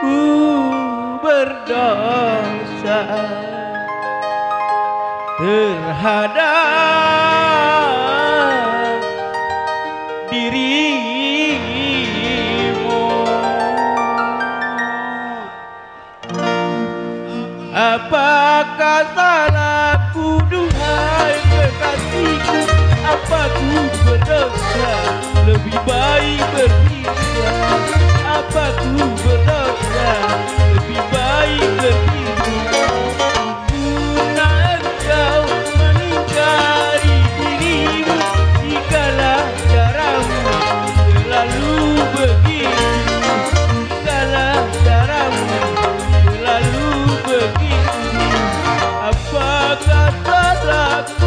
ku berdosa terhadap dirimu. Apakah salahku duhai kekasihku? Apa ku berdosa? Lebih baik berpisah. Apa ku berdosa? Lebih baik berpisah. Guna engkau mengingkari dirimu, jikalau caramu selalu begitu. Jikalau caramu selalu begitu, apakah salahku?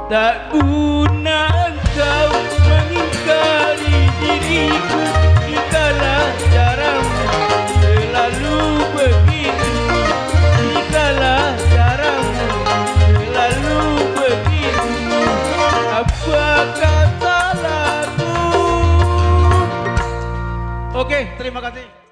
Tak guna engkau mengingkari diriku, jikalau caramu selalu begitu. Jikalau caramu selalu begitu, apakah salahku? Oke, terima kasih.